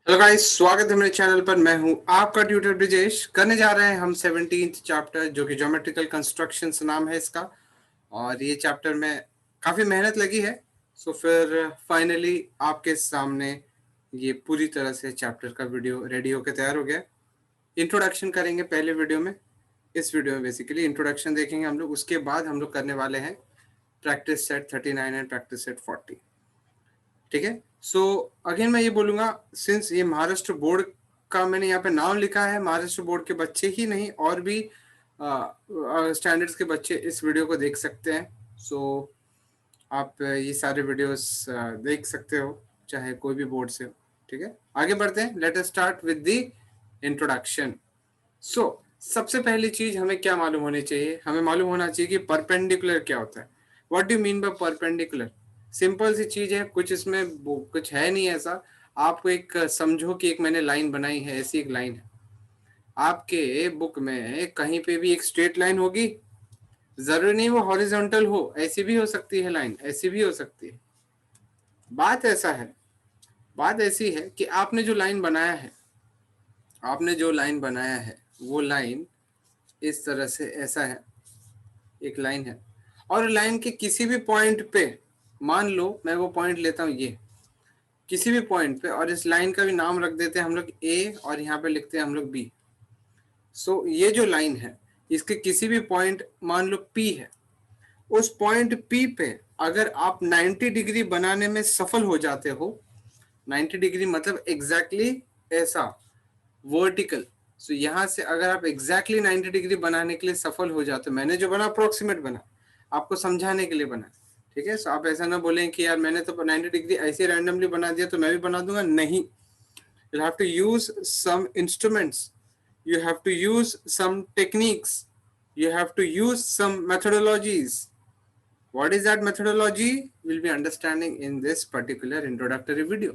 Hello guys, स्वागत है मेरे चैनल पर। मैं हूं आपका ट्यूटर ब्रिजेश। करने जा रहे हैं हम 17th चैप्टर, जो कि ज्योमेट्रिकल कंस्ट्रक्शंस नाम है इसका। और ये चैप्टर में काफ़ी मेहनत लगी है। सो फिर फाइनली आपके सामने ये पूरी तरह से चैप्टर का वीडियो रेडी होकर तैयार हो गया। इंट्रोडक्शन करेंगे पहले वीडियो में। इस वीडियो में बेसिकली इंट्रोडक्शन देखेंगे हम लोग। उसके बाद हम लोग करने वाले हैं practice set 39 and practice set 40। ठीक है। सो अगेन मैं ये बोलूँगा, सिंस ये महाराष्ट्र बोर्ड का मैंने यहाँ पे नाम लिखा है, महाराष्ट्र बोर्ड के बच्चे ही नहीं और भी स्टैंडर्ड्स के बच्चे इस वीडियो को देख सकते हैं। सो आप ये सारे वीडियोस देख सकते हो, चाहे कोई भी बोर्ड से हो। ठीक है, आगे बढ़ते हैं। Let us start with the introduction. So सबसे पहली चीज हमें क्या मालूम होनी चाहिए? हमें मालूम होना चाहिए कि परपेंडिकुलर क्या होता है। What do mean by perpendicular? Simple सी चीज है, कुछ इसमें कुछ है नहीं ऐसा। आपको एक समझो कि एक मैंने लाइन बनाई है, ऐसी एक लाइन है। आपके बुक में कहीं पे भी एक स्ट्रेट लाइन होगी, जरूरी नहीं वो हॉरिजॉन्टल हो, ऐसी भी हो सकती है लाइन, ऐसी भी हो सकती है। बात ऐसा है, बात ऐसी है कि आपने जो लाइन बनाया है, आपने जो लाइन बनाया है वो लाइन इस तरह से ऐसा है, एक लाइन है। और लाइन के किसी भी पॉइंट पे, मान लो मैं वो पॉइंट लेता हूँ ये, किसी भी पॉइंट पे, और इस लाइन का भी नाम रख देते हैं हम लोग ए, और यहाँ पे लिखते हैं हम लोग बी। सो ये जो लाइन है, इसके किसी भी पॉइंट, मान लो पी है, उस पॉइंट पी पे अगर आप 90 डिग्री बनाने में सफल हो जाते हो, 90 डिग्री मतलब एग्जैक्टली ऐसा वर्टिकल। सो यहाँ से अगर आप एग्जैक्टली 90 डिग्री बनाने के लिए सफल हो जाते हो, मैंने जो बना अप्रोक्सीमेट बना, आपको समझाने के लिए बना। ठीक है, सो आप ऐसा ना बोलें कि यार मैंने तो 90 डिग्री ऐसे रैंडमली बना दिया तो मैं भी बना दूंगा। नहीं, you have to use some instruments, you have to use some techniques, you have to use some methodologies. What is that methodology? We'll be understanding in this particular introductory video.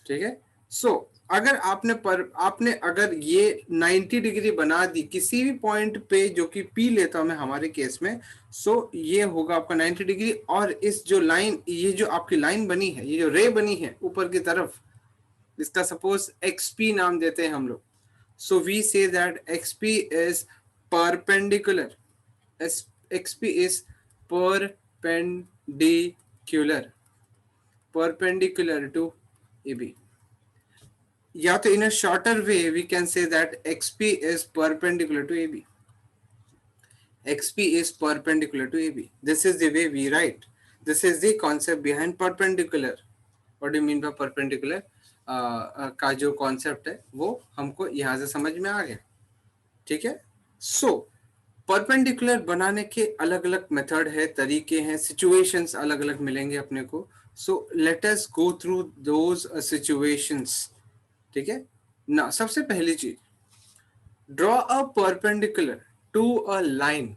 ठीक है। सो अगर आपने अगर ये 90 डिग्री बना दी किसी भी point पे, जो कि पी लेता हूं मैं हमारे केस में, सो ये होगा आपका 90 डिग्री। और इस जो लाइन, ये जो आपकी लाइन बनी है, ये जो रे बनी है ऊपर की तरफ, इसका सपोज XP नाम देते हैं हम लोग। So we say that XP is perpendicular. XP is perpendicular to AB. या तो in a shorter way we can say that XP is perpendicular to AB. XP is perpendicular to AB. This is the way we write. This is the concept behind perpendicular. What do you mean by perpendicular? का जो concept है वो हमको यहाँ से समझ में आ गया। ठीक है। सो परपेंडिकुलर बनाने के अलग अलग मेथड है, तरीके हैं, सिचुएशंस अलग अलग मिलेंगे अपने को। So let us go through those situations. ठीक है ना। सबसे पहली चीज, draw a perpendicular to a line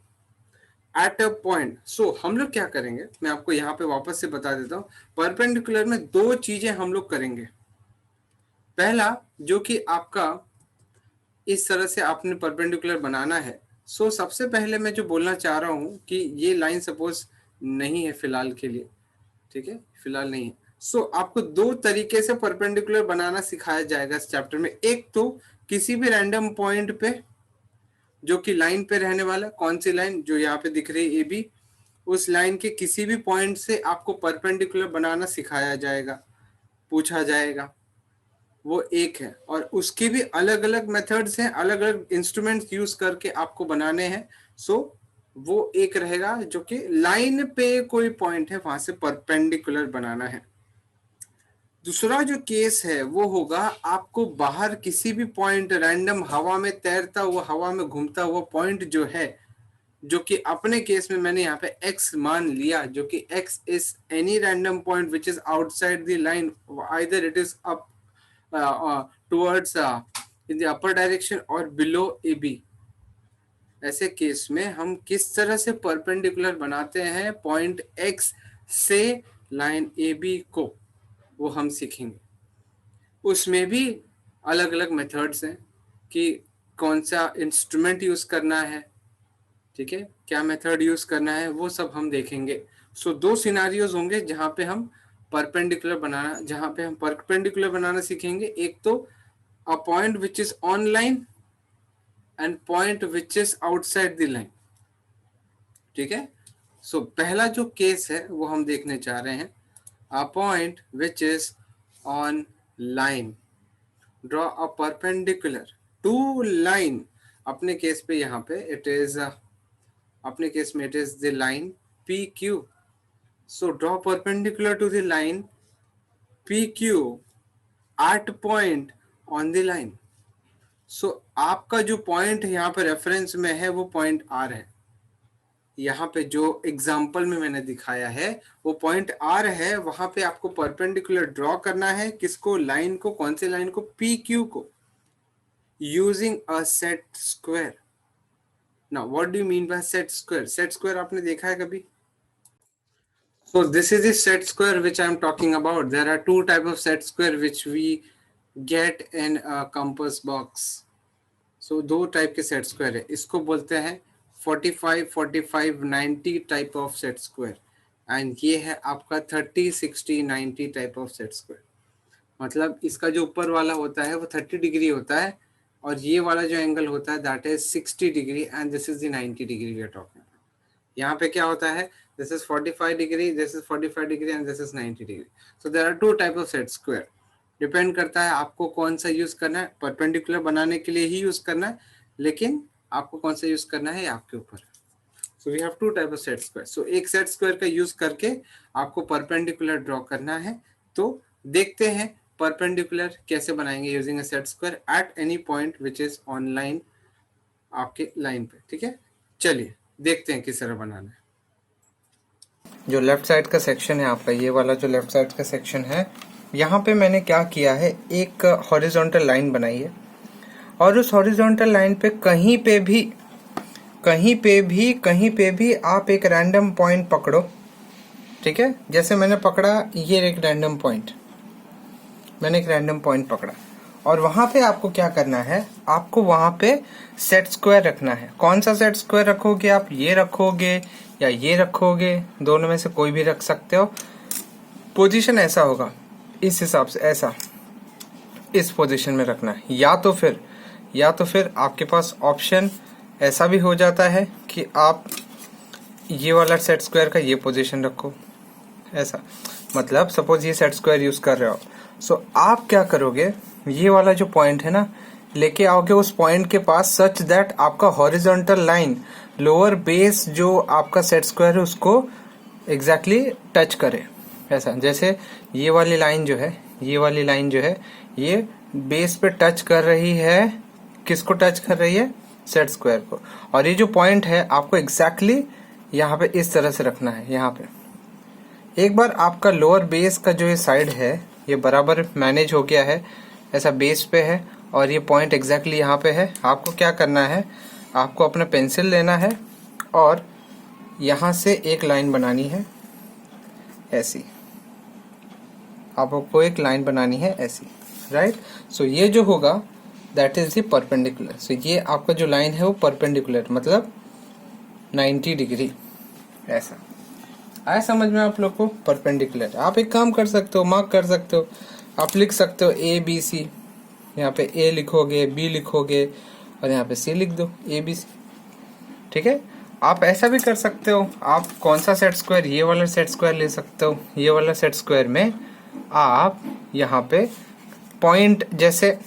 at a point. So हम लोग क्या करेंगे, मैं आपको यहाँ पे वापस से बता देता हूँ। परपेंडिकुलर में दो चीजें हम लोग करेंगे। पहला, जो कि आपका इस तरह से आपने परपेंडिकुलर बनाना है। सो सबसे पहले मैं जो बोलना चाह रहा हूँ कि ये लाइन सपोज नहीं है फिलहाल के लिए। ठीक है, फिलहाल नहीं है। सो आपको दो तरीके से परपेंडिकुलर बनाना सिखाया जाएगा इस चैप्टर में। एक तो किसी भी रैंडम पॉइंट पे जो कि लाइन पे रहने वाला, कौन सी लाइन, जो यहाँ पे दिख रही है AB, उस लाइन के किसी भी पॉइंट से आपको परपेंडिकुलर बनाना सिखाया जाएगा, पूछा जाएगा। वो एक है। और उसके भी अलग अलग मेथड्स हैं, अलग अलग इंस्ट्रूमेंट्स यूज करके आपको बनाने हैं। सो वो एक रहेगा जो कि लाइन पे कोई पॉइंट है वहां से परपेंडिकुलर बनाना है। दूसरा जो केस है वो होगा, आपको बाहर किसी भी पॉइंट, रैंडम हवा में तैरता हुआ, हवा में घूमता हुआ पॉइंट जो है, जो कि अपने केस में मैंने यहाँ पे x मान लिया, जो कि x is any random point which is outside the line, either it is up towards in the upper direction or below AB। ऐसे केस में हम किस तरह से परपेंडिकुलर बनाते हैं पॉइंट X से लाइन AB को, वो हम सीखेंगे। उसमें भी अलग अलग मेथड्स हैं कि कौन सा इंस्ट्रूमेंट यूज करना है। ठीक है, क्या मेथड यूज करना है, वो सब हम देखेंगे। सो दो सिनारियोज होंगे जहां पे हम परपेंडिकुलर बनाना, जहां पे हम परपेंडिकुलर बनाना सीखेंगे, एक तो अ point which is on line and point which is outside the line. ठीक है, सो पहला जो केस है वो हम देखने जा रहे हैं, a point which is on line, draw a perpendicular to line. अपने केस पे यहाँ पे इट इज, अपने केस में it is the line P Q. So draw perpendicular to the line P Q at point on the line. So आपका जो point यहाँ पे रेफरेंस में है वो पॉइंट आर है। यहाँ पे जो एग्जाम्पल में मैंने दिखाया है वो पॉइंट आर है, वहां पे आपको परपेंडिकुलर ड्रॉ करना है। किसको? लाइन को। कौन से लाइन को? पी क्यू को, using a set square. Now what do you mean by set square? Set square आपने देखा है कभी? So this is the set square which I am talking about. There are two type of set square which we get in a compass box. So दो type के set square है, इसको बोलते हैं 45 45 90 type of set square, and ये है आपका 30 60 90 type of set square. मतलब इसका जो ऊपर वाला होता है वो 30 डिग्री होता है, और ये वाला जो एंगल होता है that is 60 degree, and this is the 90 degree we are talking. यहाँ पे क्या होता है, this is 45 degree, this is 45 degree and this is 90 degree. So there are two type of set square. Depend करता है आपको कौन सा यूज करना है, परपेंडिकुलर बनाने के लिए ही यूज करना है, लेकिन आपको कौन सा यूज करना है ये आपके ऊपर है। So we have to type of set square. So एक सेट स्क्वायर का यूज करके आपको परपेंडिकुलर ड्रॉ करना है। तो देखते हैं परपेंडिकुलर कैसे बनाएंगे using a set square eight any point which is on line, आपके लाइन पे। ठीक है, चलिए देखते हैं किस तरह बनाना है। जो लेफ्ट साइड का सेक्शन है आपका, ये वाला जो लेफ्ट साइड का सेक्शन है, यहाँ पे मैंने क्या किया है, एक हॉरिजॉन्टल लाइन बनाई है, और उस हॉरिजॉन्टल लाइन पे कहीं पे भी आप एक रैंडम पॉइंट पकड़ो। ठीक है, जैसे मैंने पकड़ा ये एक रैंडम पॉइंट, मैंने एक रैंडम पॉइंट पकड़ा, और वहां पे आपको क्या करना है, आपको वहां पे सेट स्क्वायर रखना है। कौन सा सेट स्क्वायर रखोगे आप? ये रखोगे या ये रखोगे, दोनों में से कोई भी रख सकते हो। पोजीशन ऐसा होगा, इस हिसाब से, ऐसा इस पोजीशन में रखना है, या तो फिर आपके पास ऑप्शन ऐसा भी हो जाता है कि आप ये वाला सेट स्क्वायर का ये पोजीशन रखो, ऐसा। मतलब सपोज ये सेट स्क्वायर यूज कर रहे हो, सो आप क्या करोगे, ये वाला जो पॉइंट है ना, लेके आओगे उस पॉइंट के पास, सच दैट आपका हॉरिजॉन्टल लाइन लोअर बेस जो आपका सेट स्क्वायर है उसको एग्जैक्टली टच करे। ऐसा, जैसे ये वाली लाइन जो है, ये बेस पे टच कर रही है, किसको टच कर रही है? सेट स्क्वायर को। और ये जो पॉइंट है आपको एग्जैक्टली यहाँ पे इस तरह से रखना है। यहाँ पे एक बार आपका लोअर बेस का जो ये साइड है ये बराबर मैनेज हो गया है, ऐसा बेस पे है, और ये पॉइंट एग्जैक्टली यहाँ पे है, आपको क्या करना है, आपको अपना पेंसिल लेना है और यहाँ से एक लाइन बनानी है ऐसी, आपको एक लाइन बनानी है ऐसी, राइट। सो ये जो होगा that is the perpendicular. So ये आपका जो लाइन है वो परपेंडिकुलर, मतलब 90 डिग्री। ऐसा आया समझ में आप लोग को? परपेंडिकुलर। आप एक काम कर सकते हो, मार्क कर सकते हो, आप लिख सकते हो ए बी सी, यहाँ पे ए लिखोगे, बी लिखोगे, और यहाँ पे सी लिख दो, ए बी सी। ठीक है, आप ऐसा भी कर सकते हो, आप कौन सा सेट स्क्वायर, ये वाला सेट स्क्वायर ले सकते हो। ये वाला सेट स्क्वायर में आप यहाँ पे पॉइंट जैसे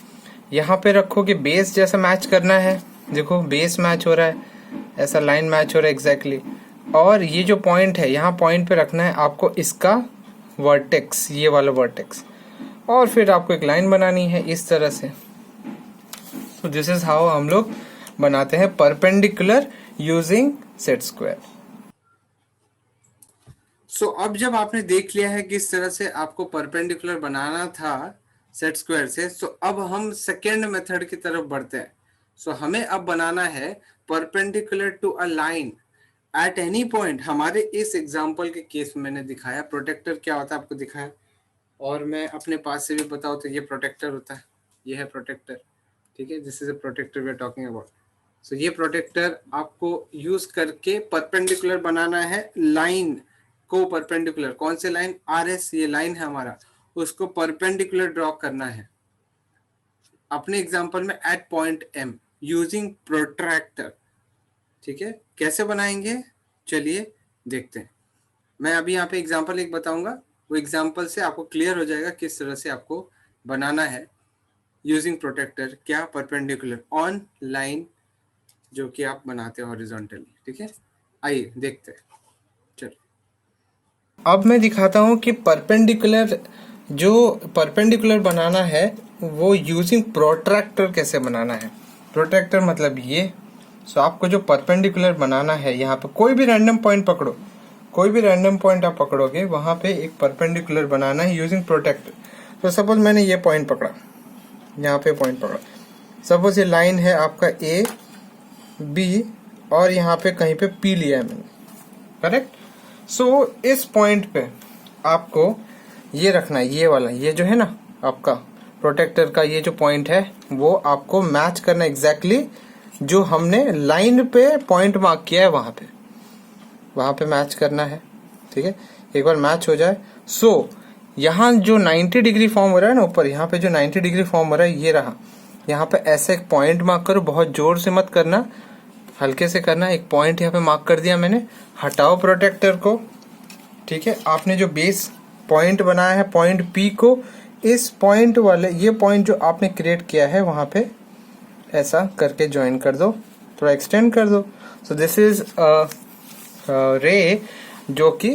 यहाँ पे रखोगे, बेस जैसा मैच करना है, देखो बेस मैच हो रहा है, ऐसा लाइन मैच हो रहा है एग्जैक्टली। और ये जो पॉइंट है, यहाँ पॉइंट पे रखना है आपको इसका वर्टेक्स, ये वाला वर्टेक्स, और फिर आपको एक लाइन बनानी है इस तरह से। सो दिस इज हाउ हम लोग बनाते हैं परपेंडिकुलर यूजिंग सेट स्क्वायर। सो अब जब आपने देख लिया है कि इस तरह से आपको परपेंडिकुलर बनाना था सेट स्क्वायर से, सो अब हम सेकेंड मेथड की तरफ बढ़ते हैं। सो हमें अब बनाना है perpendicular to a line at any point. हमारे इस एग्जांपल के केस में मैंने दिखाया प्रोटेक्टर क्या होता है, आपको दिखाया, और मैं अपने पास से भी बताऊं तो ये प्रोटेक्टर होता है, ये है प्रोटेक्टर। ठीक है, this is a protractor we are talking about. So ये प्रोटेक्टर आपको यूज करके परपेंडिकुलर बनाना है लाइन को परपेंडिकुलर, कौन से लाइन, आर एस ये लाइन है हमारा, उसको परपेंडिकुलर ड्रॉ करना है अपने एग्जांपल में at point M using protractor. ठीक है, कैसे बनाएंगे चलिए देखते हैं। मैं अभी यहाँ पे एग्जांपल एक बताऊंगा, वो एग्जांपल से आपको क्लियर हो जाएगा किस तरह से आपको बनाना है यूजिंग प्रोटेक्टर, क्या परपेंडिकुलर ऑन लाइन जो कि आप बनाते हैं हॉरिजॉन्टली। ठीक है, आइए देखते हैं। चलो अब मैं दिखाता हूँ कि परपेंडिकुलर, जो परपेंडिकुलर बनाना है वो यूजिंग प्रोट्रैक्टर कैसे बनाना है। प्रोट्रैक्टर मतलब ये, सो आपको जो परपेंडिकुलर बनाना है, यहाँ पे कोई भी रैंडम पॉइंट पकड़ो, कोई भी रैंडम पॉइंट आप पकड़ोगे वहां पे एक परपेंडिकुलर बनाना है यूजिंग प्रोटेक्टर। तो सपोज मैंने ये पॉइंट पकड़ा, यहाँ पे पॉइंट पकड़ा, सपोज ये लाइन है आपका ए बी और यहाँ पे कहीं पे पी लिया है मैंने, करेक्ट। सो इस पॉइंट पे आपको ये रखना है, ये वाला, ये जो है ना आपका प्रोटेक्टर का ये जो पॉइंट है वो आपको मैच करना एग्जैक्टली जो हमने लाइन पे पॉइंट मार्क किया है वहां पे मैच करना है। ठीक है, एक बार मैच हो जाए, सो यहाँ जो 90 डिग्री फॉर्म हो रहा है ना ऊपर, यहाँ पे जो 90 डिग्री फॉर्म हो रहा है ये रहा, यहाँ पे ऐसे एक पॉइंट मार्क करो, बहुत जोर से मत करना, हल्के से करना। एक पॉइंट यहाँ पे मार्क कर दिया मैंने, हटाओ प्रोटेक्टर को। ठीक है, आपने जो बेस पॉइंट बनाया है पॉइंट पी को इस पॉइंट वाले, ये पॉइंट जो आपने क्रिएट किया है वहां पे ऐसा करके ज्वाइन कर दो, थोड़ा एक्सटेंड कर दो। सो दिस इज रे जो कि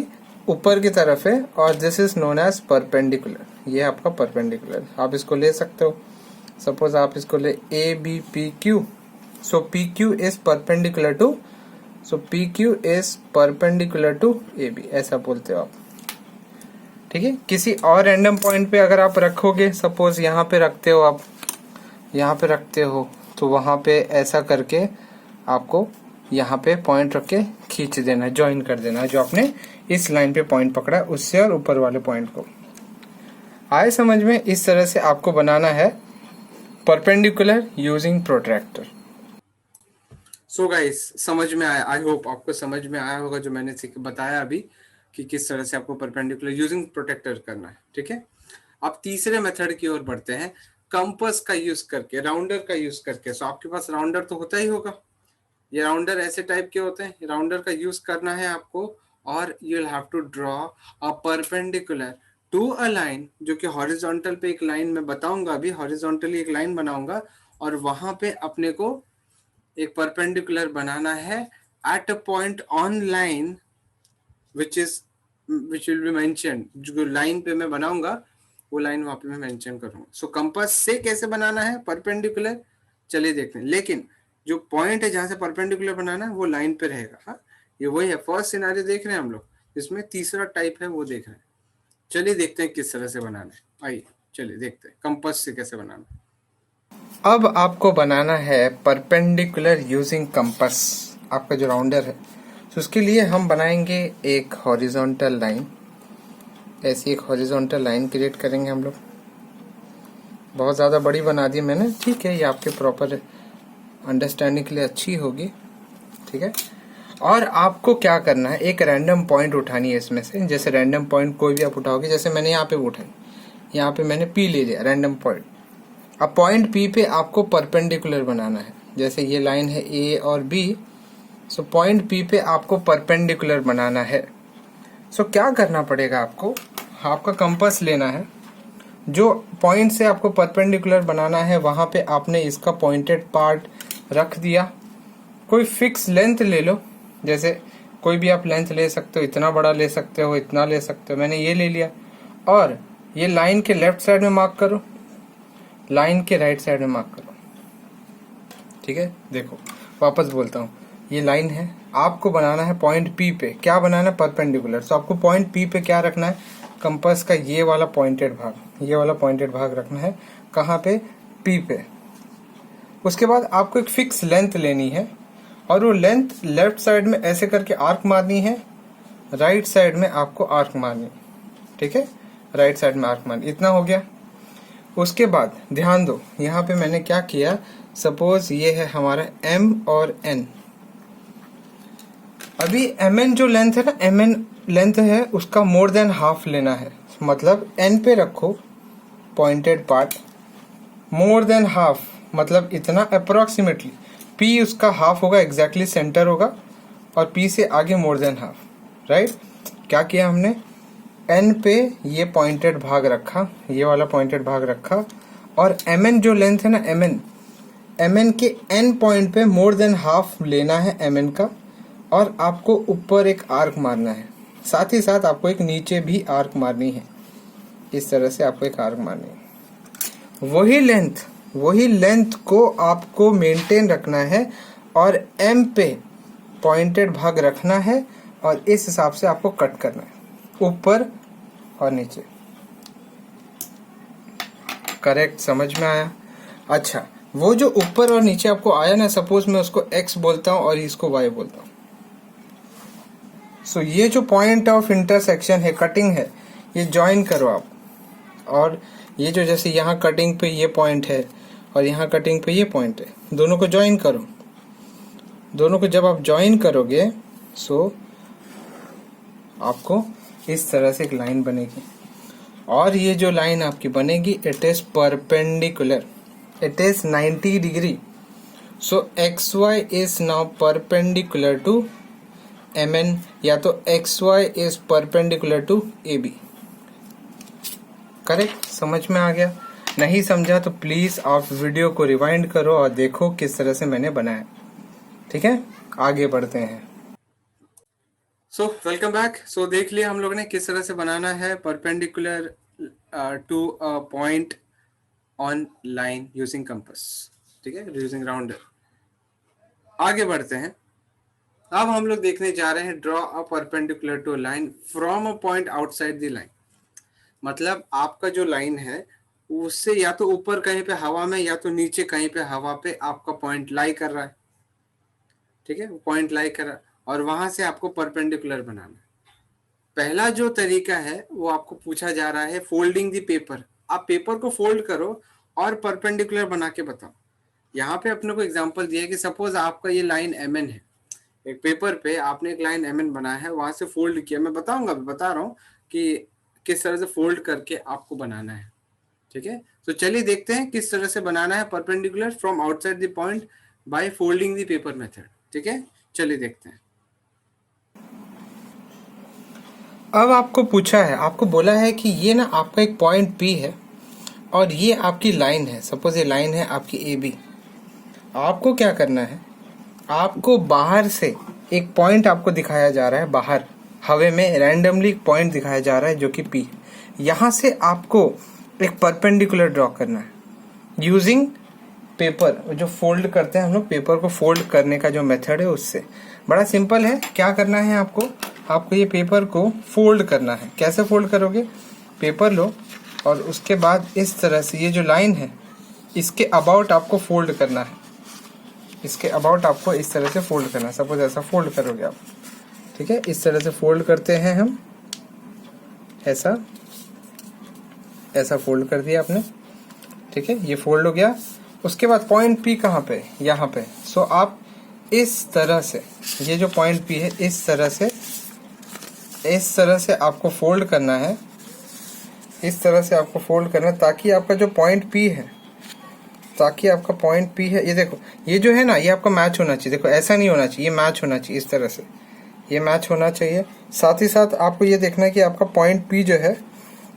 ऊपर की तरफ है और this is known as perpendicular, ये आपका परपेंडिकुलर। आप इसको ले सकते हो, सपोज आप इसको ले A B P Q, so P Q is perpendicular to, so P Q is perpendicular to A B, ऐसा बोलते हो आप। ठीक है, किसी और रैंडम पॉइंट पे अगर आप रखोगे, सपोज यहाँ पे रखते हो आप, यहाँ पे रखते हो, तो वहां पे ऐसा करके आपको यहाँ पे पॉइंट रख के खींच देना, ज्वाइन कर देना जो आपने इस लाइन पे पॉइंट पकड़ा उससे और ऊपर वाले पॉइंट को। आए समझ में? इस तरह से आपको बनाना है perpendicular using protractor. So guys, समझ में आया, आई होप आपको समझ में आया होगा जो मैंने बताया अभी कि किस तरह से आपको परपेंडिकुलर यूजिंग प्रोटेक्टर करना है। ठीक है, अब तीसरे मेथड की ओर बढ़ते हैं, कंपास का यूज करके, राउंडर का यूज करके। सो आपके पास राउंडर तो होता ही होगा, ये राउंडर ऐसे टाइप के होते हैं, राउंडर का यूज करना है आपको और you will have to draw a perpendicular to a line, जो कि हॉरिजॉन्टल पे एक लाइन मैं बताऊंगा अभी, हॉरिजॉन्टली एक लाइन बनाऊंगा और वहां पे अपने को एक परपेंडिकुलर बनाना है eight a point on line which will be mentioned, जो लाइन पे मैं बनाऊंगा वो लाइन वहां पे मैं मेंशन करूंगा। सो कंपास से कैसे बनाना है परपेंडिकुलर, चलिए देखते हैं। लेकिन जो पॉइंट है जहां से परपेंडिकुलर बनाना है वो लाइन पे रहेगा। हाँ, ये वही है, फर्स्ट सिनेरियो देख रहे हैं हम लोग, इसमें तीसरा टाइप है वो देख रहे हैं। चलिए देखते हैं किस तरह से बनाना है, आइए चलिए देखते हैं कंपास से कैसे बनाना है। अब आपको बनाना है परपेंडिकुलर यूजिंग कंपास, आपका जो राउंडर है। तो उसके लिए हम बनाएंगे एक हॉरिजॉन्टल लाइन, ऐसी एक हॉरिजॉन्टल लाइन क्रिएट करेंगे हम लोग। बहुत ज़्यादा बड़ी बना दी मैंने, ठीक है, ये आपके प्रॉपर अंडरस्टैंडिंग के लिए अच्छी होगी। ठीक है, और आपको क्या करना है, एक रैंडम पॉइंट उठानी है इसमें से। जैसे रैंडम पॉइंट कोई भी आप उठाओगे, जैसे मैंने यहाँ पे उठाई, यहाँ पे मैंने पी ले लिया रैंडम पॉइंट। अब पॉइंट पी पे आपको परपेंडिकुलर बनाना है, जैसे ये लाइन है ए और बी, सो पॉइंट पी पे आपको परपेंडिकुलर बनाना है। सो क्या करना पड़ेगा आपको, आपका कंपास लेना है, जो पॉइंट से आपको परपेंडिकुलर बनाना है वहां पे आपने इसका पॉइंटेड पार्ट रख दिया। कोई फिक्स लेंथ ले लो, जैसे कोई भी आप लेंथ ले सकते हो, इतना बड़ा ले सकते हो, इतना ले सकते हो, मैंने ये ले लिया। और ये लाइन के लेफ्ट साइड में मार्क करो, लाइन के राइट साइड में मार्क करो। ठीक है, देखो वापस बोलता हूँ, ये लाइन है, आपको बनाना है पॉइंट पी पे, क्या बनाना है परपेंडिकुलर। तो आपको पॉइंट पी पे क्या रखना है, कंपास का ये वाला पॉइंटेड भाग, ये वाला पॉइंटेड भाग रखना है कहाँ पे, पी पे। उसके बाद आपको एक फिक्स लेंथ लेनी है और वो लेंथ लेफ्ट साइड में ऐसे करके आर्क मारनी है, राइट साइड में आपको आर्क मारनी। ठीक है, राइट साइड में आर्क मारनी, इतना हो गया। उसके बाद ध्यान दो, यहाँ पे मैंने क्या किया, सपोज ये है हमारा M और N। अभी mn जो लेंथ है ना, mn लेंथ है उसका मोर देन हाफ लेना है, मतलब n पे रखो pointed part, more than half मतलब इतना अप्रोक्सीमेटली, p उसका हाफ होगा, एग्जैक्टली सेंटर होगा, और p से आगे मोर देन हाफ, राइट। क्या किया हमने, n पे ये पॉइंटेड भाग रखा, ये वाला पॉइंटेड भाग रखा, और mn जो लेंथ है ना, mn के n पॉइंट पे मोर देन हाफ लेना है mn का, और आपको ऊपर एक आर्क मारना है, साथ ही साथ आपको एक नीचे भी आर्क मारनी है, इस तरह से आपको एक आर्क मारनी है। वही लेंथ को आपको मेंटेन रखना है और m पे पॉइंटेड भाग रखना है, और इस हिसाब से आपको कट करना है ऊपर और नीचे। करेक्ट, समझ में आया। अच्छा, वो जो ऊपर और नीचे आपको आया ना, सपोज मैं उसको x बोलता हूँ और इसको y बोलता हूँ। सो ये जो पॉइंट ऑफ इंटरसेक्शन है, कटिंग है, ये ज्वाइन करो आप, और ये जो जैसे यहाँ कटिंग पे ये पॉइंट है और यहाँ कटिंग पे ये पॉइंट है, दोनों को ज्वाइन करो। दोनों को जब आप ज्वाइन करोगे सो आपको इस तरह से एक लाइन बनेगी, और ये जो लाइन आपकी बनेगी it is perpendicular, it is 90 degree. So xy is now perpendicular to mn, या तो xy is perpendicular to ab। Correct, समझ में आ गया। नहीं समझा तो प्लीज आप वीडियो को रिवाइंड करो और देखो किस तरह से मैंने बनाया। ठीक है, आगे बढ़ते हैं। So welcome back. सो देख लिया हम लोग ने किस तरह से बनाना है perpendicular to a point on line using compass, ठीक है, यूजिंग राउंडर। आगे बढ़ते हैं। अब हम लोग देखने जा रहे हैं draw a perpendicular to line from a point outside the line. मतलब आपका जो लाइन है उससे या तो ऊपर कहीं पे हवा में या तो नीचे कहीं पे हवा पे आपका पॉइंट लाई कर रहा है, ठीक है, पॉइंट लाई कर रहा है, और वहां से आपको परपेंडिकुलर बनाना है। पहला जो तरीका है वो आपको पूछा जा रहा है फोल्डिंग द पेपर। आप पेपर को फोल्ड करो और परपेंडिकुलर बना के बताओ। यहाँ पे अपने को एग्जांपल दिया है कि सपोज आपका ये लाइन mn है, एक पेपर पे आपने एक लाइन mn बनाया है, वहां से फोल्ड किया। मैं बताऊंगा, बता रहा हूँ कि किस तरह से फोल्ड करके आपको बनाना है, ठीक है। तो चलिए देखते हैं किस तरह से बनाना है perpendicular from outside the point by folding the paper method. ठीक है, चलिए देखते हैं। अब आपको पूछा है, आपको बोला है कि ये ना आपका एक पॉइंट P है और ये आपकी लाइन है, सपोज ये लाइन है आपकी AB। आपको क्या करना है, आपको बाहर से एक पॉइंट आपको दिखाया जा रहा है, बाहर हवे में रैंडमली एक पॉइंट दिखाया जा रहा है जो कि P। यहाँ से आपको एक परपेंडिकुलर ड्रॉ करना है यूजिंग पेपर, जो फोल्ड करते हैं हम लोग, पेपर को फोल्ड करने का जो मेथड है उससे। बड़ा सिंपल है। क्या करना है आपको ये पेपर को फोल्ड करना है। कैसे फोल्ड करोगे, पेपर लो और उसके बाद इस तरह से ये जो लाइन है इसके अबाउट आपको फोल्ड करना है, इसके अबाउट आपको इस तरह से फोल्ड करना है। सपोज ऐसा फोल्ड करोगे आप, ठीक है, इस तरह से फोल्ड करते हैं हम, ऐसा फोल्ड कर दिया आपने, ठीक है, ये फोल्ड हो गया। उसके बाद पॉइंट P कहाँ पे, यहाँ पे। सो आप इस तरह से, ये जो पॉइंट P है इस तरह से आपको फोल्ड करना है, इस तरह से आपको फोल्ड करना है ताकि आपका जो पॉइंट P है, ये देखो, ये जो है ना ये आपका मैच होना चाहिए। देखो ऐसा नहीं होना चाहिए, ये मैच होना चाहिए, इस तरह से ये मैच होना चाहिए। साथ ही साथ आपको ये देखना है कि आपका पॉइंट P जो है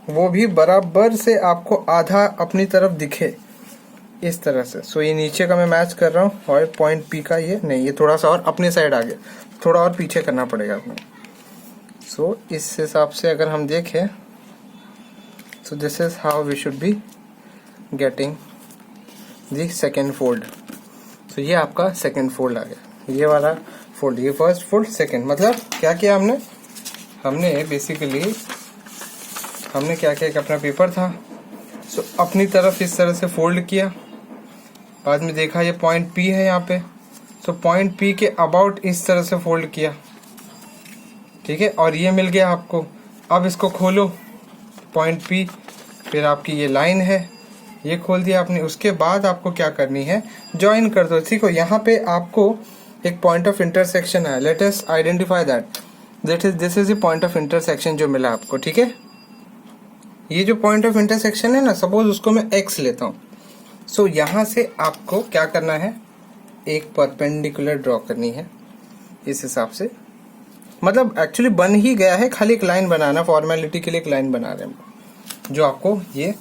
वो भी बराबर से आपको आधा अपनी तरफ दिखे, इस तरह से। सो ये नीचे का मैं मैच कर रहा हूँ और पॉइंट P का ये नहीं, ये थोड़ा सा और अपने साइड आ गया, थोड़ा और पीछे करना पड़ेगा आपको। सो इस हिसाब से अगर हम देखें तो this is how we should be getting the second fold. तो ये आपका सेकेंड फोल्ड आ गया, ये वाला फोल्ड, ये फर्स्ट फोल्ड, सेकेंड। मतलब क्या किया हमने बेसिकली हमने क्या किया कि अपना पेपर था, सो अपनी तरफ इस तरह से फोल्ड किया, बाद में देखा ये पॉइंट P है यहाँ पे, तो पॉइंट P के अबाउट इस तरह से फोल्ड किया, ठीक है, और ये मिल गया आपको। अब इसको खोलो, पॉइंट P, फिर आपकी ये लाइन है, ये खोल दिया आपने। उसके बाद आपको क्या करनी है, ज्वाइन कर दो। ठीक हो, यहाँ पे आपको एक पॉइंट ऑफ इंटरसेक्शन है, let us identify that this is the point of intersection जो मिला आपको, ठीक है। ये जो पॉइंट ऑफ इंटरसेक्शन है ना, सपोज उसको मैं x लेता हूँ। सो यहाँ से आपको क्या करना है, एक परपेंडिकुलर ड्रॉ करनी है इस हिसाब से, मतलब एक्चुअली बन ही गया है, खाली एक लाइन बनाना, फॉर्मेलिटी के लिए एक लाइन बना रहे हैं हम, जो आपको ये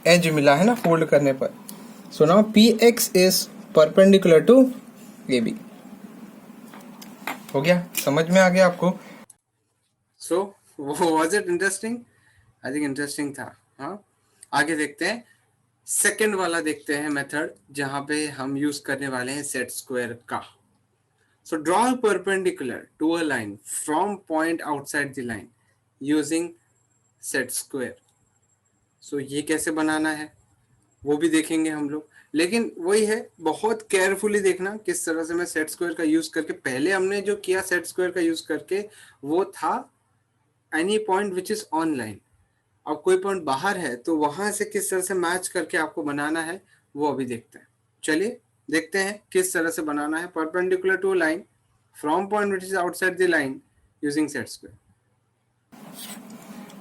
एज मिला है ना फोल्ड करने पर। So now P X is perpendicular to A B. हो गया, समझ में आ गया आपको? So was it interesting? I think interesting था। हाँ, आगे देखते हैं, सेकेंड वाला देखते हैं मेथड, जहां पे हम यूज करने वाले हैं सेट स्क्वायर का। So draw a perpendicular to a line from point outside the line using set square. So ये कैसे बनाना है वो भी देखेंगे हम लोग, लेकिन वही है, बहुत केयरफुली देखना किस तरह से मैं सेट स्क्वायर का यूज करके, पहले हमने जो किया सेट स्क्वायर का यूज करके वो था any point which is on line. अब कोई पॉइंट बाहर है तो वहां से किस तरह से मैच करके आपको बनाना है वो अभी देखते हैं। चलिए देखते हैं किस तरह से बनाना है perpendicular to line from point which is outside the line using set square.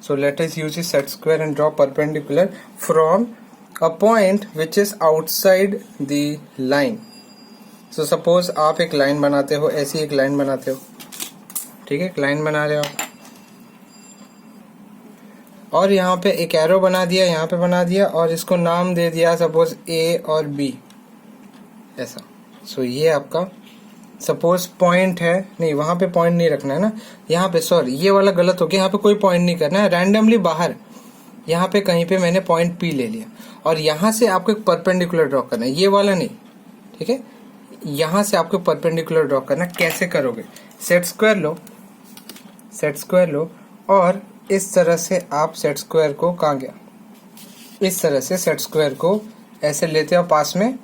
So let us use the set square and draw perpendicular from a point which is outside the line. So suppose आप एक line बनाते हो, ऐसी एक line बनाते हो, ठीक है, एक लाइन बना रहे हो और यहाँ पे एक एरो बना दिया, यहाँ पे बना दिया और इसको नाम दे दिया सपोज A और B ऐसा। सो ये आपका सपोज पॉइंट है, नहीं वहां पे पॉइंट नहीं रखना है ना, यहाँ पे सॉरी ये वाला गलत हो गया, यहाँ पे कोई पॉइंट नहीं करना है, रैंडमली बाहर यहाँ पे कहीं पे मैंने पॉइंट P ले लिया और यहाँ से आपको एक परपेंडिकुलर ड्रॉ करना है, ये वाला नहीं, ठीक है, यहाँ से आपको परपेंडिकुलर ड्रॉ करना है। कैसे करोगे, सेट स्क्वायर लो, सेट स्क्वायर लो और इस तरह से आप सेट स्क्वायर को, कहाँ गया, इस तरह से सेट स्क्वायर को ऐसे लेते हो पास में,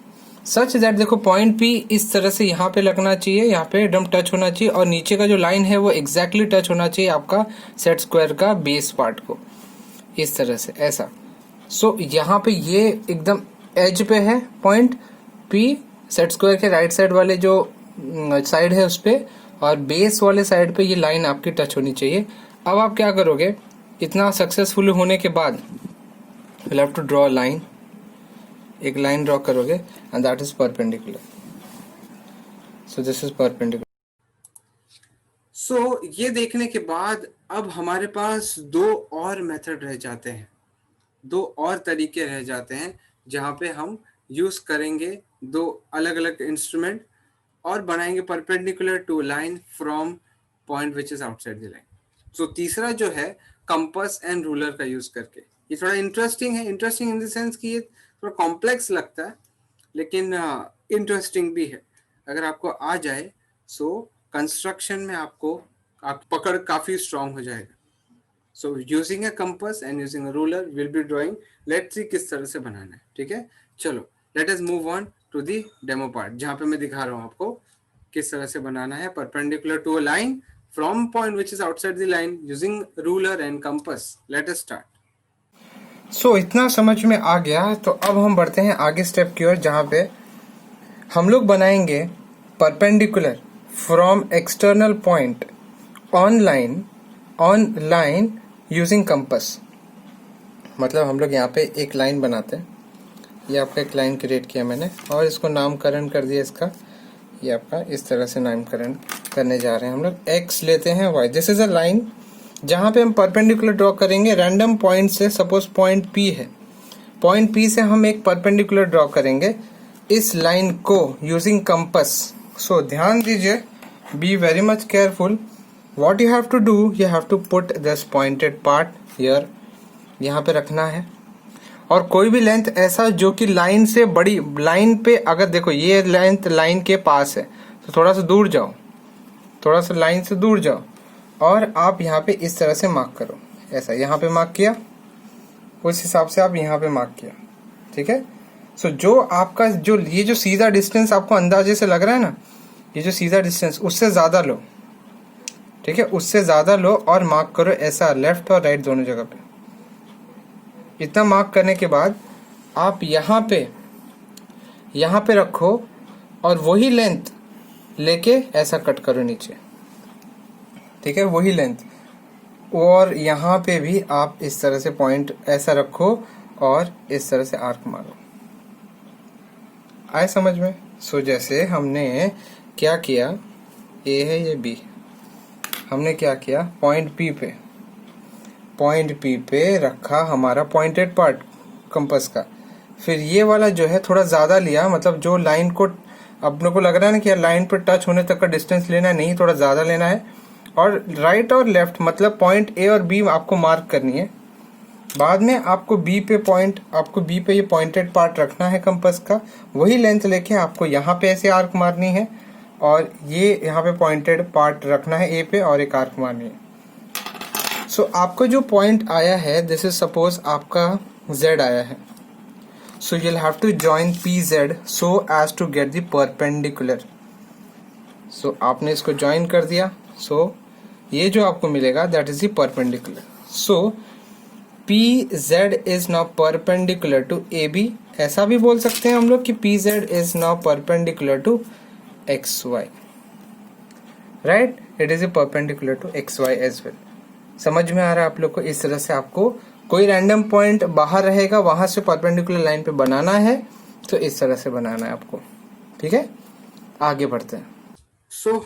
सच दैट देखो पॉइंट P इस तरह से यहाँ पे लगना चाहिए, यहाँ पे एकदम टच होना चाहिए और नीचे का जो लाइन है वो एग्जैक्टली टच होना चाहिए आपका सेट स्क्वायर का बेस पार्ट को, इस तरह से ऐसा। सो यहाँ पे ये एकदम एज पे है पॉइंट P, सेट स्क्वायर के राइट साइड वाले जो साइड है उस पे, और बेस वाले साइड पे ये लाइन आपकी टच होनी चाहिए। अब आप क्या करोगे, इतना सक्सेसफुल होने के बाद you'll have to draw a line, एक लाइन ड्रॉ करोगे and that is perpendicular. So this is perpendicular. So ये देखने के बाद अब हमारे पास दो और मेथड रह जाते हैं, दो और तरीके रह जाते हैं जहां पे हम यूज करेंगे दो अलग अलग इंस्ट्रूमेंट और बनाएंगे perpendicular to line from point which is outside the line. So तीसरा जो है कंपास एंड रूलर का यूज करके, ये थोड़ा इंटरेस्टिंग है, इंटरेस्टिंग इन द सेंस कि ये थोड़ा कॉम्प्लेक्स लगता है लेकिन इंटरेस्टिंग भी है। अगर आपको आ जाए सो कंस्ट्रक्शन में आपको पकड़ काफी स्ट्रांग हो जाएगा। So using a compass and using a ruler will be drawing, let's see किस तरह से बनाना है, ठीक है। चलो let us move on to the demo part, जहां पे मैं दिखा रहा हूं आपको किस तरह से बनाना है perpendicular to a line from point which is outside the line using ruler and compass. Let us start. So इतना समझ में आ गया, तो अब हम बढ़ते हैं आगे स्टेप की ओर, जहां पे हम लोग बनाएंगे perpendicular from external point on line using compass. मतलब हम लोग यहाँ पे एक लाइन बनाते हैं, ये आपका एक लाइन क्रिएट किया मैंने और इसको नामकरण कर दिया इसका, ये आपका इस तरह से नामकरण करने जा रहे हैं हम लोग। एक्स लेते हैं, Y, this is a line जहां पे हम परपेंडिकुलर ड्रॉ करेंगे रैंडम पॉइंट से। सपोज पॉइंट P है, पॉइंट P से हम एक परपेंडिकुलर ड्रॉ करेंगे इस लाइन को यूजिंग कंपास। सो ध्यान दीजिए, be very much careful, what you have to do, you have to put this pointed part here, यहाँ पे रखना है। और कोई भी लेंथ ऐसा जो कि लाइन से बड़ी, लाइन पे अगर देखो ये लेंथ लाइन के पास है तो थोड़ा सा दूर जाओ, थोड़ा सा लाइन से दूर जाओ और आप यहाँ पे इस तरह से मार्क करो, ऐसा यहाँ पे मार्क किया, उस हिसाब से आप यहाँ पे मार्क किया, ठीक है। सो जो आपका जो ये जो सीधा डिस्टेंस आपको अंदाजे से लग रहा है ना, ये जो सीधा डिस्टेंस उससे ज़्यादा लो, ठीक है, उससे ज़्यादा लो और मार्क करो ऐसा, लेफ्ट और राइट दोनों जगह पे। इतना मार्क करने के बाद आप यहाँ पे रखो और वही लेंथ लेके ऐसा कट करो नीचे, ठीक है, वही लेंथ। और यहाँ पे भी आप इस तरह से पॉइंट ऐसा रखो और इस तरह से आर्क मारो। आए समझ में? सो जैसे हमने क्या किया, ए है ये बी, हमने क्या किया, पॉइंट पी पे रखा हमारा पॉइंटेड पार्ट कंपास का। फिर ये वाला जो है थोड़ा ज्यादा लिया, मतलब जो लाइन को अपने को लग रहा है ना कि यार लाइन पर टच होने तक का डिस्टेंस लेना नहीं, थोड़ा ज्यादा लेना है। और राइट और लेफ्ट मतलब पॉइंट ए और बी आपको मार्क करनी है। बाद में आपको बी पे ये पॉइंटेड पार्ट रखना है कंपास का, वही लेंथ लेके आपको यहाँ पे ऐसे आर्क मारनी है और ये यहाँ पे पॉइंटेड पार्ट रखना है ए पे और एक आर्क मारनी है। सो आपको जो पॉइंट आया है, दिस इज सपोज आपका z आया है, so you will have to join PZ so as to get the perpendicular. So आपने इसको ज्वाइन कर दिया, सो ये जो आपको मिलेगा that is the perpendicular. So PZ is now perpendicular to AB। ऐसा भी बोल सकते हैं हम लोग कि PZ is now perpendicular to XY, right? It is a perpendicular to XY as well. समझ में आ रहा है आप लोग को? इस तरह से आपको कोई रैंडम पॉइंट बाहर रहेगा, वहां से परपेंडिकुलर लाइन पे बनाना है, तो इस तरह से बनाना है आपको, ठीक है? आगे बढ़ते हैं। सो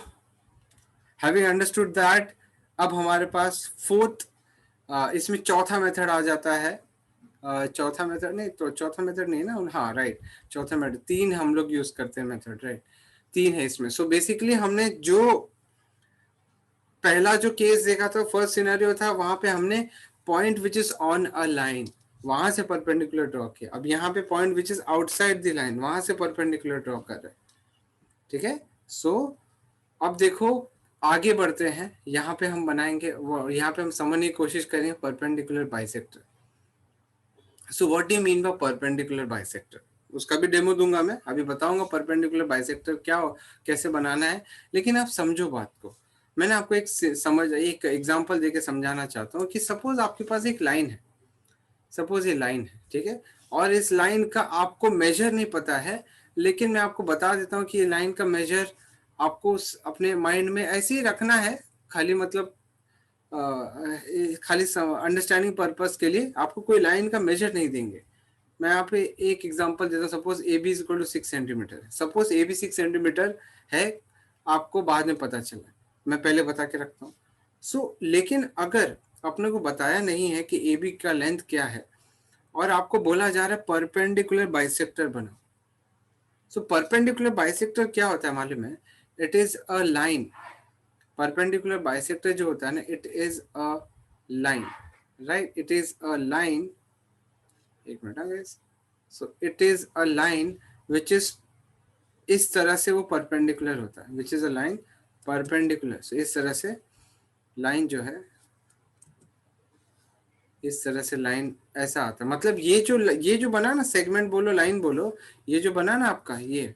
हैविंग अंडरस्टूड दैट, अब हमारे पास फोर्थ, इसमें चौथा मेथड आ जाता है। चौथा मेथड नहीं ना, हाँ राइट, चौथा मेथड। 3 हम लोग यूज करते हैं मेथड, राइट? 3 है इसमें। सो बेसिकली हमने जो पहला जो केस देखा था, फर्स्ट सिनेरियो था, वहां पे हमने point which is on a line, वहां से परपेंडिकुलर ड्रॉ किया। अब यहाँ पे point which is outside the line, वहां से परपेंडिकुलर ड्रॉ कर रहे हैं, ठीक है? सो अब देखो आगे बढ़ते हैं। यहाँ पे हम बनाएंगे, यहाँ पे हम समझने की कोशिश करेंगे perpendicular bisector. So what do you mean by perpendicular bisector? उसका भी डेमो दूंगा मैं, अभी बताऊंगा परपेंडिकुलर बाइसेक्टर क्या कैसे बनाना है। लेकिन आप समझो बात को, मैंने आपको एक एग्जांपल देके समझाना चाहता हूँ कि सपोज आपके पास एक लाइन है, सपोज ये लाइन है, ठीक है? और इस लाइन का आपको मेजर नहीं पता है, लेकिन मैं आपको बता देता हूँ कि ये लाइन का मेजर आपको अपने माइंड में ऐसे ही रखना है, खाली मतलब खाली अंडरस्टैंडिंग पर्पस के लिए। आपको कोई लाइन का मेजर नहीं देंगे। मैं यहाँ पे एक एग्जांपल देता हूँ। Suppose AB is equal to 6 centimetre है। सपोज AB 6 सेंटीमीटर है, आपको बाद में पता चला, मैं पहले बता के रखता हूँ। सो लेकिन अगर अपने को बताया नहीं है कि AB का लेंथ क्या है और आपको बोला जा रहा है परपेंडिकुलर बाइसेक्टर बनाओ। सो परपेंडिकुलर बाइसेक्टर क्या होता है मालूम है? It is a line. Perpendicular bisector जो होता है ना, it is a line, right? It is a line, एक minute guys. So it is a line which is, इस तरह से वो परपेंडिकुलर होता है, which is a line perpendicular. So इस तरह से लाइन जो है, इस तरह से लाइन ऐसा आता है। मतलब ये जो बना ना, सेगमेंट बोलो लाइन बोलो, ये जो बना ना आपका, ये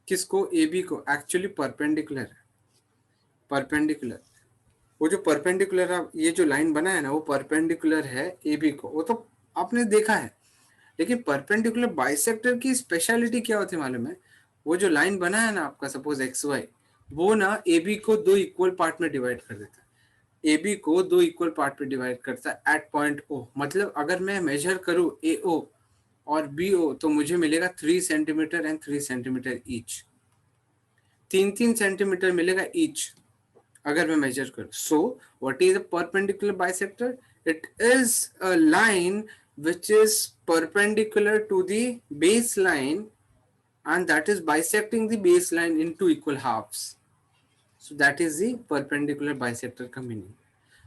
किसको? AB को एक्चुअली परपेंडिकुलर है, परपेंडिकुलर। वो जो परपेंडिकुलर ये जो लाइन बना है ना, वो परपेंडिकुलर है AB को, वो तो आपने देखा है। लेकिन परपेंडिकुलर बाइसेक्टर की स्पेशलिटी क्या होती है मालूम है? वो जो लाइन बना है ना आपका, सपोज XY, वो ना AB को 2 इक्वल पार्ट में डिवाइड कर देता है। AB को 2 इक्वल पार्ट में डिवाइड करता है एट पॉइंट O। मतलब अगर मैं मेजर करूं AO और BO, तो मुझे मिलेगा 3 centimetre and 3 centimetre each, 3-3 centimetre मिलेगा ईच अगर मैं मेजर करूं। So what is a perpendicular bisector? It is a line which is perpendicular to the baseline and that is bisecting the baseline into equal halves. So that is the perpendicular bisector का meaning.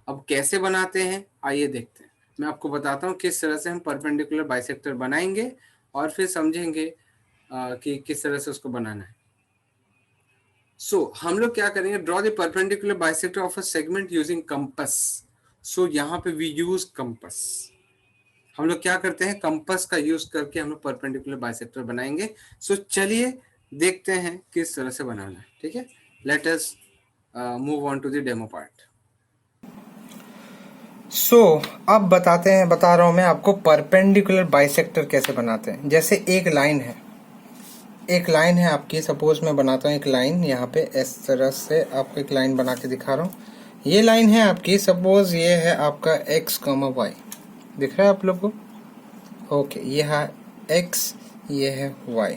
अब कैसे बनाते हैं आइए देखते हैं। मैं आपको बताता हूँ किस तरह से हम परपेंडिकुलर बाइसेक्टर बनाएंगे और फिर समझेंगे कि किस तरह से उसको बनाना है। सो हम लोग क्या करेंगे? Draw the perpendicular bisector of a segment using compass. So यहाँ पे वी यूज कंपास। हम लोग क्या करते हैं? कंपास का यूज करके हम लोग परपेंडिकुलर बाइसेक्टर बनाएंगे। सो चलिए देखते हैं किस तरह से बनाना है, ठीक है? Let us move on to the demo part. So अब बता रहा हूं मैं आपको परपेंडिकुलर बाइसेक्टर कैसे बनाते हैं। जैसे एक लाइन है, एक लाइन है आपकी, सपोज मैं बनाता हूँ एक लाइन यहाँ पे, इस तरह से आपको एक लाइन बना के दिखा रहा हूँ। ये लाइन है आपकी, सपोज ये है आपका x, y, दिख रहा है आप लोग को? ओके, ये है x, ये है y।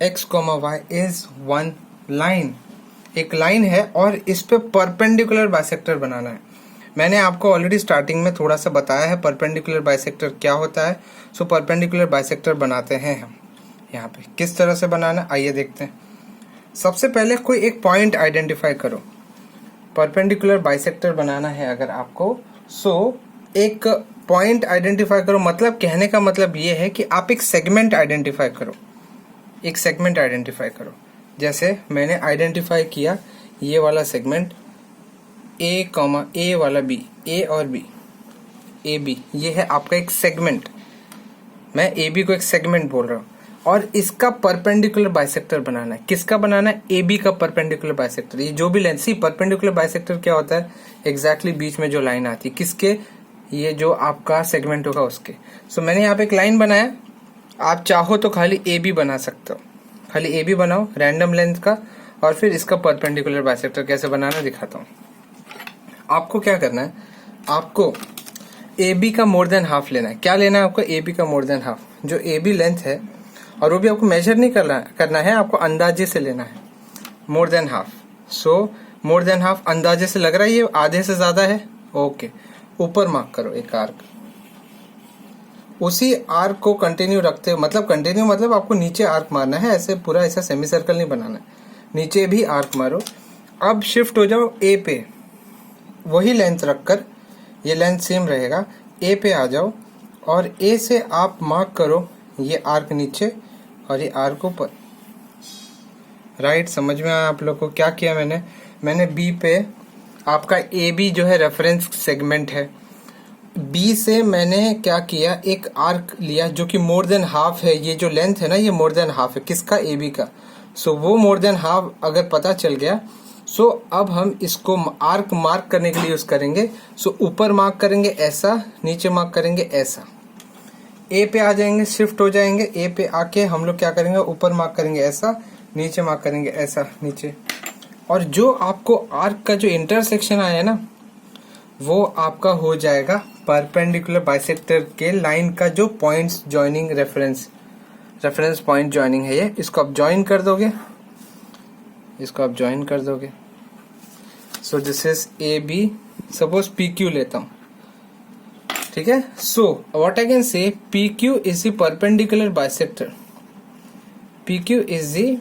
x, y is one line, एक लाइन है, और इस पे परपेंडिकुलर बाइसेक्टर बनाना है। मैंने आपको ऑलरेडी स्टार्टिंग में थोड़ा सा बताया है परपेंडिकुलर बाइसेक्टर क्या होता है। सो परपेंडिकुलर बाइसेक्टर बनाते हैं हम यहाँ पे। किस तरह से बनाना, आइए देखते हैं। सबसे पहले कोई एक पॉइंट आइडेंटिफाई करो। परपेंडिकुलर बाइसेक्टर बनाना है अगर आपको, सो एक पॉइंट आइडेंटिफाई करो। मतलब कहने का मतलब ये है कि आप एक सेगमेंट आइडेंटिफाई करो, एक सेगमेंट आइडेंटिफाई करो। जैसे मैंने आइडेंटिफाई किया ये वाला सेगमेंट ए वाला बी, ए और बी, ए बी, ये है आपका एक सेगमेंट। मैं ए बी को एक सेगमेंट बोल रहा हूँ, और इसका परपेंडिकुलर बाइसेक्टर बनाना है। किसका बनाना है? ए बी का परपेंडिकुलर बाइसेक्टर। ये जो भी लाइन, सी परपेंडिकुलर बाइसेक्टर क्या होता है? एग्जैक्टली बीच में जो लाइन आती है, किसके? ये जो आपका सेगमेंट होगा उसके। सो मैंने यहाँ पे एक लाइन बनाया। आप चाहो तो खाली ए बी बना सकते हो, खाली ए बी बनाओ रैंडम लेंथ का, और फिर इसका परपेंडिकुलर बाइसेक्टर कैसे बनाना दिखाता हूँ। आपको क्या करना है, आपको ए बी का मोर देन हाफ लेना है। क्या लेना है आपको? ए बी का मोर देन हाफ। जो ए बी लेंथ है, और वो भी आपको मेजर नहीं करना है, आपको अंदाजे से लेना है, मोर देन हाफ। सो मोर देन हाफ अंदाजे से लग रहा है ये आधे से ज्यादा है, ओके। ऊपर मार्क करो एक आर्क, उसी आर्क को कंटिन्यू रखते हो, मतलब कंटिन्यू मतलब आपको नीचे आर्क मारना है, ऐसे पूरा ऐसा सेमी सर्कल नहीं बनाना है, नीचे भी आर्क मारो। अब शिफ्ट हो जाओ ए पे, वही लेंथ रखकर, ये लेंथ सेम रहेगा, ए पे आ जाओ, और ए से आप मार्क करो ये आर्क नीचे और ये आर्क ऊपर। राइट, समझ में आया आप लोग को? क्या किया मैंने बी पे, आपका ए बी जो है रेफरेंस सेगमेंट है, बी से मैंने क्या किया, एक आर्क लिया जो कि मोर देन हाफ है। ये जो लेंथ है ना, ये मोर देन हाफ है, किसका? ए बी का। सो वो मोर देन हाफ अगर पता चल गया, सो अब हम इसको आर्क मार्क करने के लिए यूज करेंगे। सो ऊपर मार्क करेंगे ऐसा, नीचे मार्क करेंगे ऐसा। ए पे आ जाएंगे, शिफ्ट हो जाएंगे, ए पे आके हम लोग क्या करेंगे, ऊपर मार्क करेंगे ऐसा, नीचे मार्क करेंगे ऐसा, नीचे। और जो आपको आर्क का जो इंटरसेक्शन आया ना, वो आपका हो जाएगा परपेंडिकुलर बाइसेक्टर के लाइन का जो points joining reference point joining है ये। इसको आप ज्वाइन कर दोगे, इसको आप ज्वाइन कर दोगे। So this is A B, suppose P Q लेता हूं, ठीक है। So what I can say, P Q is the perpendicular bisector, P Q is the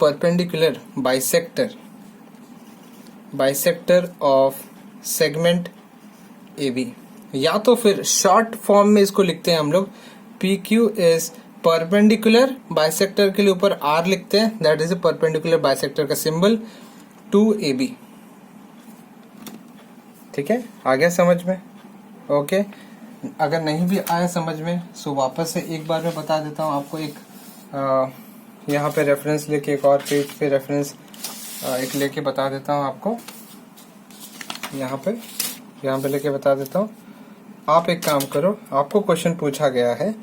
perpendicular bisector of segment AB। या तो फिर शॉर्ट फॉर्म में इसको लिखते हैं हम लोग, PQ इज परपेंडिकुलर बाइसेक्टर के लिए ऊपर R लिखते हैं, दैट इज परपेंडिकुलर बाइसेक्टर का सिंबल टू AB। ठीक है, आ गया समझ में? ओके। अगर नहीं भी आया समझ में, सो वापस से एक बार मैं बता देता हूँ आपको। एक यहाँ पे रेफरेंस लेके, एक और पेज पे रेफरेंस एक लेके बता देता हूँ आपको। यहाँ पे लेके बता देता हूँ। आप एक काम करो, आपको क्वेश्चन पूछा गया है,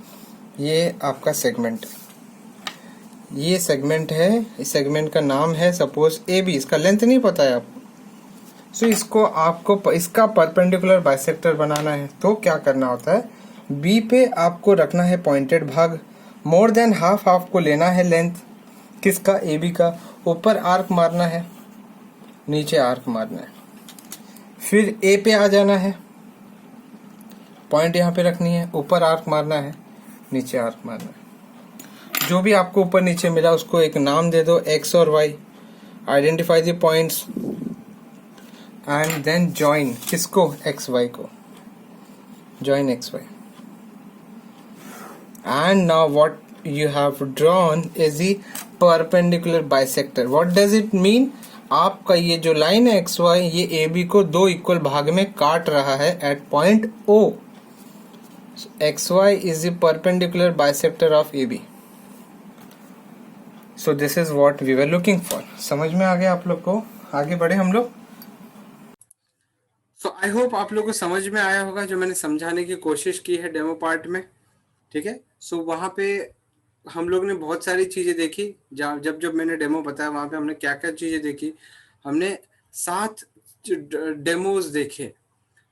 ये आपका सेगमेंट है, ये सेगमेंट है, इस सेगमेंट का नाम है सपोज ए बी, इसका लेंथ नहीं पता है आपको। सो इसको आपको इसका परपेंडिकुलर बाइसेक्टर बनाना है, तो क्या करना होता है, बी पे आपको रखना है पॉइंटेड भाग, मोर देन हाफ को लेना है लेंथ, किसका? ए बी का। ऊपर आर्क मारना है, नीचे आर्क मारना है, फिर ए पे आ जाना है, पॉइंट यहाँ पे रखनी है, ऊपर आर्क मारना है, नीचे आर्क मारना है। जो भी आपको ऊपर नीचे मिला उसको एक नाम दे दो, एक्स और Y. Identify the points and then join, किसको? एक्स वाई को, join X Y. And now what you have drawn is the perpendicular bisector. What does it mean? आपका ये जो लाइन है एक्स वाई, ये ए बी को दो equal भाग में काट रहा है at point O. X Y is the perpendicular bisector of A B. So this is what we were looking for. समझ में आ गया आप लोग को? आगे बढ़े हम लोग। सो आई होप आप लोगों को समझ में आया होगा जो मैंने समझाने की कोशिश की है डेमो पार्ट में, ठीक है। सो वहाँ पे हम लोग ने बहुत सारी चीज़ें देखी, जब जब मैंने डेमो बताया वहाँ पे हमने क्या क्या चीज़ें देखी। हमने 7 डेमोज देखे,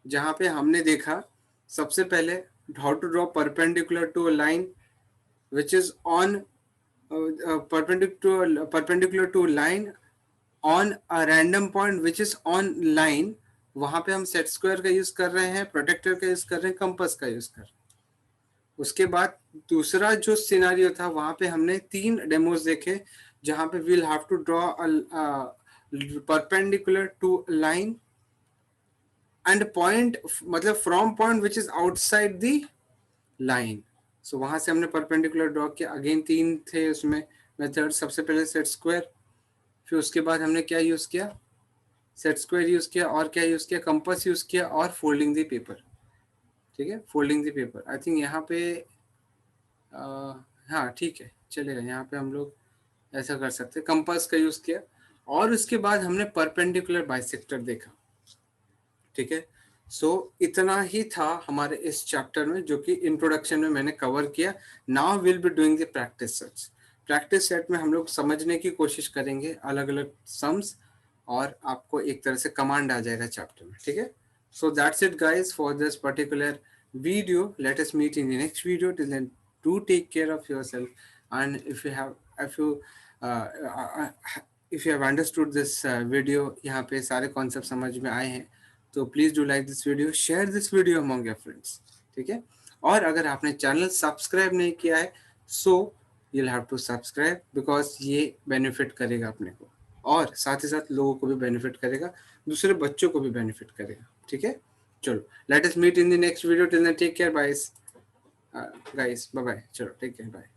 जहाँ पे हमने देखा सबसे पहले how to draw perpendicular to a line which is on perpendicular to line on a random point which is on line। वहां पे हम सेट स्क्वायर का यूज कर रहे हैं, प्रोटेक्टर का यूज कर रहे हैं, कंपास का यूज कर रहे हैं। उसके बाद दूसरा जो सिनारियो था वहां पे हमने 3 डेमोज देखे, जहां पे we'll have to draw perpendicular to line and point, मतलब from point which is outside the line. So वहां से हमने परपेंडिकुलर ड्रॉ किया। अगेन 3 थे उसमें मेथड, सबसे पहले सेट स्क्वायर, फिर उसके बाद हमने क्या यूज किया, सेट स्क्वायर यूज किया, और क्या यूज किया, कंपास यूज किया, और फोल्डिंग द पेपर, ठीक है, folding the paper. I think यहाँ पे हाँ ठीक है, चलेगा, यहाँ पे हम लोग ऐसा कर सकते हैं, कंपास का यूज किया। और उसके बाद हमने परपेंडिकुलर बाइसेक्टर देखा, ठीक है। सो इतना ही था हमारे इस चैप्टर में, जो कि इंट्रोडक्शन में मैंने कवर किया। Now will be doing the practice sets. Practice set में हम लोग समझने की कोशिश करेंगे अलग अलग सम्स, और आपको एक तरह से कमांड आ जाएगा चैप्टर में, ठीक है। So that's it guys for this particular video. Let us meet in the next video. Till then, do take care of yourself. And uh, uh, if you have understood this video, यहाँ पे सारे concept समझ में आए हैं, तो please do like this video, share this video among your friends, ठीक है। और अगर आपने चैनल सब्सक्राइब नहीं किया है, so you will have to subscribe, because ये बेनिफिट करेगा अपने को, और साथ ही साथ लोगों को भी बेनिफिट करेगा, दूसरे बच्चों को भी बेनिफिट करेगा, ठीक है। चलो, let us meet in the next video. Till then take care, bye guys, bye bye, चलो टेक केयर, बाय।